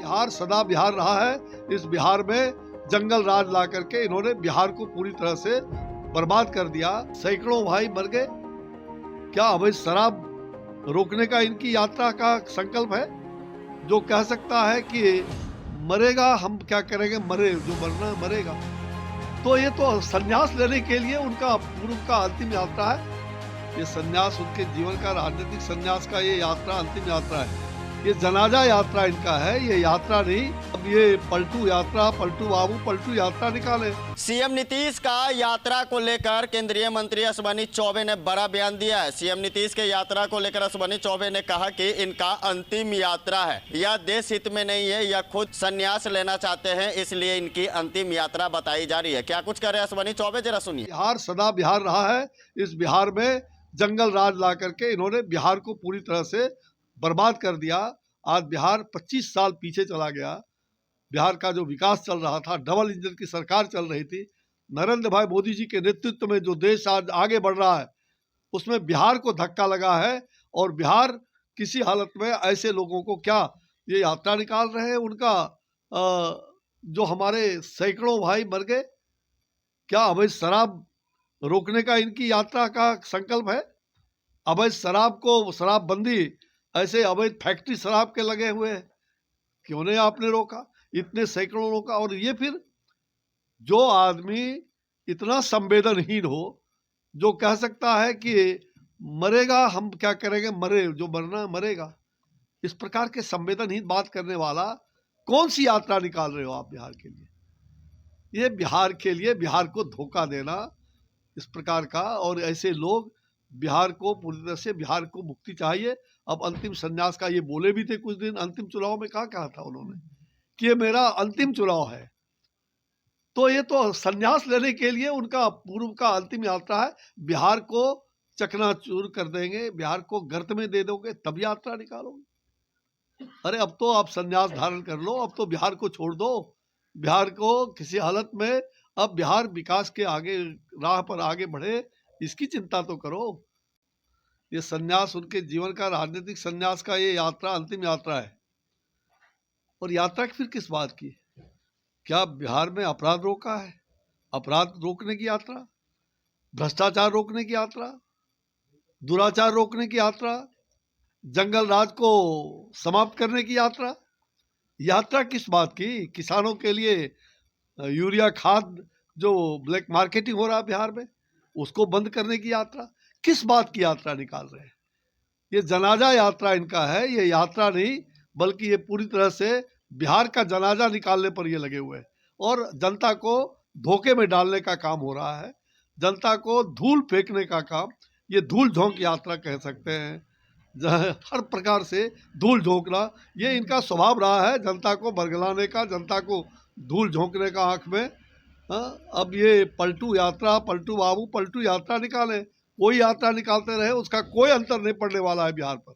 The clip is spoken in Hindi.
बिहार सदा बिहार रहा है। इस बिहार में जंगल राज ला करके इन्होंने बिहार को पूरी तरह से बर्बाद कर दिया। सैकड़ों भाई मर गए। क्या अवैध शराब रोकने का इनकी यात्रा का संकल्प है? जो कह सकता है कि मरेगा हम क्या करेंगे, मरे जो मरना मरेगा। तो ये तो संन्यास लेने के लिए उनका पूर्व का अंतिम यात्रा है। ये संन्यास उनके जीवन का, राजनीतिक संन्यास का ये यात्रा अंतिम यात्रा है। ये जनाजा यात्रा इनका है, ये यात्रा नहीं। अब ये पलटू यात्रा, पलटू बाबू पलटू यात्रा निकाले। सीएम नीतीश का यात्रा को लेकर केंद्रीय मंत्री अश्विनी चौबे ने बड़ा बयान दिया है। सीएम नीतीश के यात्रा को लेकर अश्विनी चौबे ने कहा कि इनका अंतिम यात्रा है, यह देश हित में नहीं है, यह खुद संन्यास लेना चाहते हैं, इसलिए इनकी अंतिम यात्रा बताई जा रही है। क्या कुछ करे अश्विनी चौबे, जरा सुनिए। बिहार सदा बिहार रहा है। इस बिहार में जंगल राज ला करके इन्होंने बिहार को पूरी तरह से बर्बाद कर दिया। आज बिहार 25 साल पीछे चला गया। बिहार का जो विकास चल रहा था, डबल इंजन की सरकार चल रही थी, नरेंद्र भाई मोदी जी के नेतृत्व में जो देश आज आगे बढ़ रहा है, उसमें बिहार को धक्का लगा है। और बिहार किसी हालत में ऐसे लोगों को क्या ये यात्रा निकाल रहे हैं उनका, जो हमारे सैकड़ों भाई मर गए। क्या अवैध शराब रोकने का इनकी यात्रा का संकल्प है? अवैध शराब को, शराबबंदी, ऐसे अवैध फैक्ट्री शराब के लगे हुए हैं, क्यों नहीं आपने रोका? इतने सैकड़ों रोका। और ये फिर जो आदमी इतना संवेदनहीन हो, जो कह सकता है कि मरेगा हम क्या करेंगे, मरे जो मरना मरेगा, इस प्रकार के संवेदनहीन बात करने वाला कौन सी यात्रा निकाल रहे हो आप बिहार के लिए? ये बिहार के लिए बिहार को धोखा देना इस प्रकार का। और ऐसे लोग बिहार को पूरी तरह से, बिहार को मुक्ति चाहिए। अब अंतिम संन्यास का ये बोले भी थे कुछ दिन, अंतिम चुनाव में कहा था उन्होंने कि ये मेरा अंतिम चुनाव है। तो ये तो संन्यास लेने के लिए उनका पूर्व का अंतिम यात्रा है। बिहार को चकनाचूर कर देंगे, बिहार को गर्त में दे दोगे, तब यात्रा निकालोगे। अरे अब तो आप संन्यास धारण कर लो, अब तो बिहार को छोड़ दो। बिहार को किसी हालत में, अब बिहार विकास के आगे राह पर आगे बढ़े, इसकी चिंता तो करो। ये संन्यास उनके जीवन का, राजनीतिक संन्यास का ये यात्रा अंतिम यात्रा है। और यात्रा फिर किस बात की? क्या बिहार में अपराध रोका है? अपराध रोकने की यात्रा, भ्रष्टाचार रोकने की यात्रा, दुराचार रोकने की यात्रा, जंगल राज को समाप्त करने की यात्रा। यात्रा किस बात की? किसानों के लिए यूरिया खाद जो ब्लैक मार्केटिंग हो रहा है बिहार में, उसको बंद करने की यात्रा। किस बात की यात्रा निकाल रहे हैं? ये जनाजा यात्रा इनका है, ये यात्रा नहीं, बल्कि ये पूरी तरह से बिहार का जनाजा निकालने पर ये लगे हुए हैं। और जनता को धोखे में डालने का काम हो रहा है, जनता को धूल फेंकने का काम। ये धूल झोंक यात्रा कह सकते हैं। हर प्रकार से धूल झोंकना ये इनका स्वभाव रहा है, जनता को बरगलाने का, जनता को धूल झोंकने का आंख में। अब ये पलटू यात्रा, पलटू बाबू पलटू यात्रा निकाले। कोई यात्रा निकालते रहे, उसका कोई अंतर नहीं पड़ने वाला है बिहार पर।